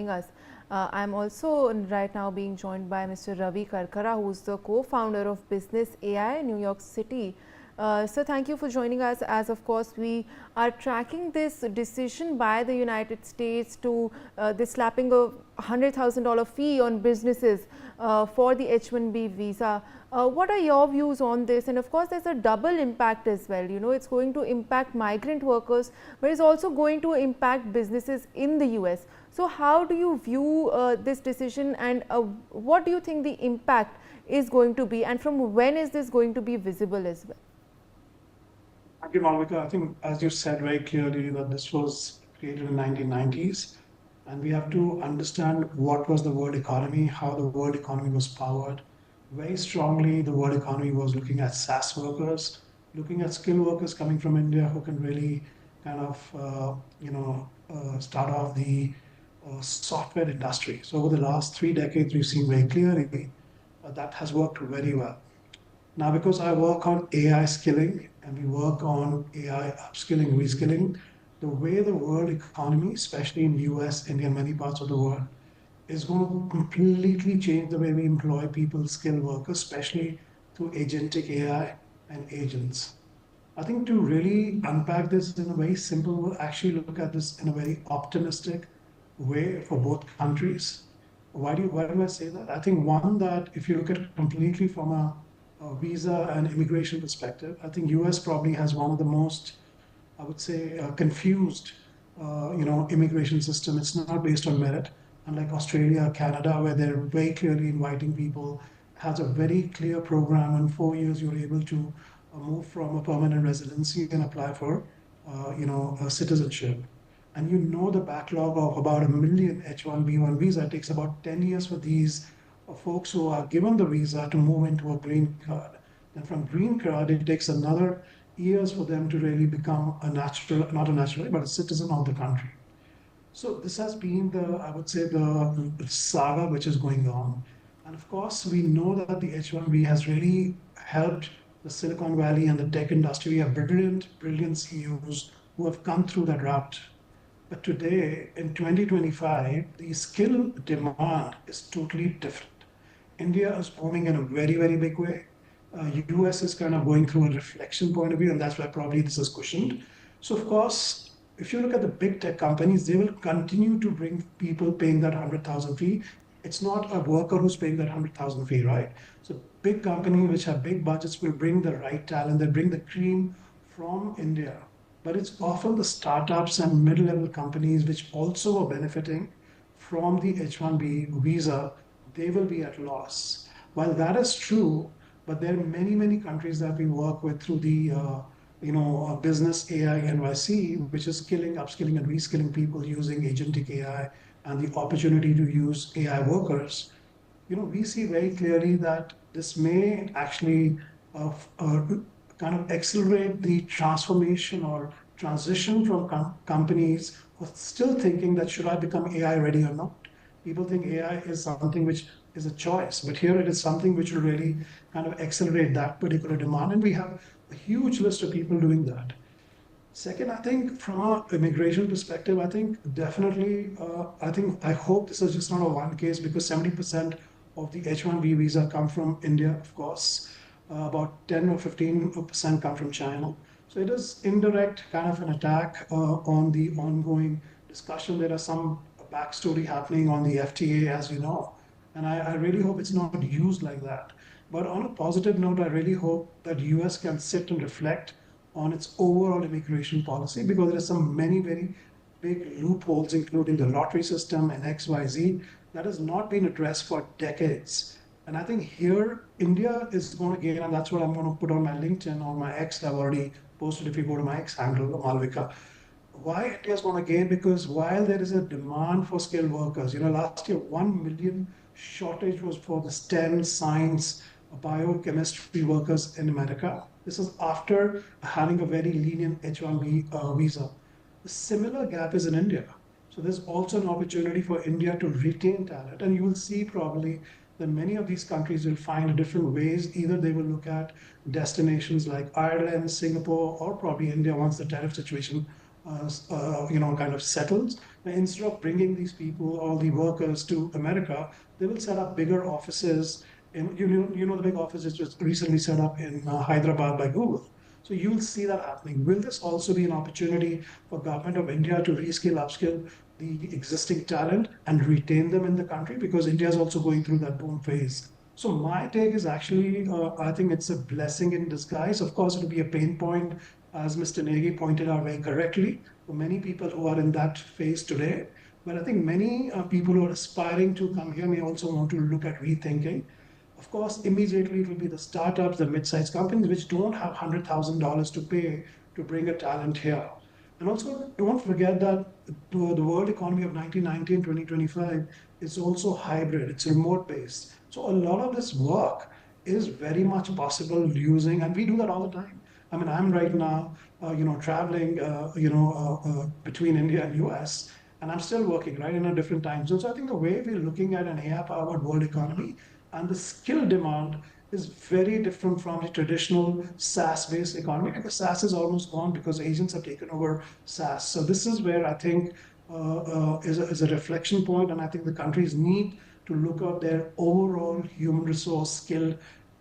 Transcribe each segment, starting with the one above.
us. I'm also right now being joined by Mr. Ravi Karkara, who's the co-founder of Business AI New York City. So thank you for joining us, as of course we are tracking this decision by the United States to this slapping a $100,000 fee on businesses for the H1B visa. What are your views on this? And of course there's a double impact as well. You know, it's going to impact migrant workers, but it's also going to impact businesses in the US. So how do you view this decision, and what do you think the impact is going to be, and from when is this going to be visible as well? Thank you, Malvika. I think, as you said very clearly, that this was created in the 1990s, and we have to understand what was the world economy, how the world economy was powered. Very strongly, the world economy was looking at SaaS workers, looking at skilled workers coming from India who can really kind of, start off the software industry. So over the last 3 decades, we've seen very clearly that has worked very well. Now, because I work on AI skilling and we work on AI upskilling, reskilling, the way the world economy, especially in US, India, and many parts of the world, is going to completely change the way we employ people, skilled workers, especially through agentic AI and agents. I think to really unpack this in a very simple, we'll actually look at this in a very optimistic way for both countries. Why do I say that? I think one, that if you look at it completely from a visa and immigration perspective, I think US probably has one of the most, I would say, confused, immigration system. It's not based on merit, unlike Australia, Canada, where they're very clearly inviting people, has a very clear program. In 4 years, you're able to move from a permanent residency and apply for, a citizenship. And you know the backlog of about 1 million H1B1 visa. It takes about 10 years for these folks who are given the visa to move into a green card. And from green card, it takes another years for them to really become a natural, not a natural, but a citizen of the country. So this has been I would say, the saga which is going on. And of course, we know that the H1B has really helped the Silicon Valley and the tech industry. We have brilliant CEOs who have come through that route. But today, in 2025, the skill demand is totally different. India is moving in a very, very big way. US is kind of going through a reflection point of view, and that's why probably this is cushioned. So, of course, if you look at the big tech companies, they will continue to bring people paying that 100,000 fee. It's not a worker who's paying that 100,000 fee, right? So, big companies which have big budgets will bring the right talent, they bring the cream from India. But it's often the startups and mid-level companies which also are benefiting from the H1B visa. They will be at loss. While that is true, but there are many, many countries that we work with through the Business AI NYC, which is skilling, upskilling, and reskilling people using agentic AI and the opportunity to use AI workers. We see very clearly that this may actually kind of accelerate the transformation or transition from companies who are still thinking that should I become AI ready or not. People think AI is something which is a choice, but here it is something which will really kind of accelerate that particular demand. And we have a huge list of people doing that. Second, I think from an immigration perspective, I think definitely, I hope this is just not a one case, because 70% of the H1B visa come from India, of course. About 10 or 15% come from China. So it is indirect kind of an attack on the ongoing discussion. There are some backstory happening on the FTA, as you know, and I really hope it's not used like that. But on a positive note, I really hope that US can sit and reflect on its overall immigration policy, because there are some many very big loopholes, including the lottery system and XYZ, that has not been addressed for decades. And I think here India is going to gain, and that's what I'm going to put on my LinkedIn, on my X. I've already posted. If you go to my X handle, Malvika, why India is going to gain? Because while there is a demand for skilled workers, last year 1 million shortage was for the STEM, science, biochemistry workers in America. This is after having a very lenient H1B visa. The similar gap is in India. So there's also an opportunity for India to retain talent. And you will see probably that many of these countries will find different ways. Either they will look at destinations like Ireland, Singapore, or probably India once the tariff situation kind of settles. Instead of bringing these people, all the workers to America, they will set up bigger offices. You know the big offices just recently set up in Hyderabad by Google. So you'll see that happening. Will this also be an opportunity for government of India to reskill, upskill the existing talent and retain them in the country? Because India is also going through that boom phase. So my take is actually, I think it's a blessing in disguise. Of course, it'll be a pain point, as Mr. Negi pointed out very correctly, for many people who are in that phase today. But I think many people who are aspiring to come here may also want to look at rethinking. Of course, immediately it will be the startups, the mid-sized companies, which don't have $100,000 to pay to bring a talent here. And also, don't forget that the world economy of 1990 and 2025 is also hybrid, it's remote based. So a lot of this work is very much possible using, and we do that all the time. I mean, I'm right now, traveling, between India and US, and I'm still working, right, in a different time zone. So I think the way we're looking at an AI-powered world economy and the skill demand is very different from the traditional SaaS-based economy, because SaaS is almost gone because agents have taken over SaaS. So this is where I think is a reflection point, and I think the countries need to look at their overall human resource skill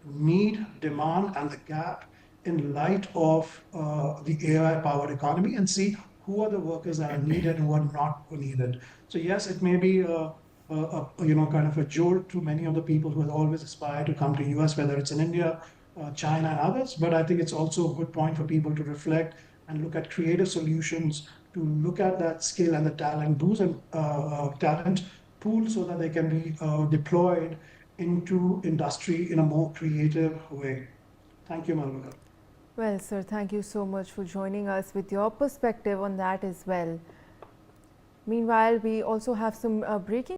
need, demand, and the gap in light of the AI-powered economy, and see who are the workers that are needed and who are not needed. So yes, it may be kind of a jolt to many of the people who have always aspired to come to US, whether it's in India, China, and others. But I think it's also a good point for people to reflect and look at creative solutions to look at that skill and the talent pools and talent pool so that they can be deployed into industry in a more creative way. Thank you, Malvika. Well, sir, thank you so much for joining us with your perspective on that as well. Meanwhile, we also have some breaking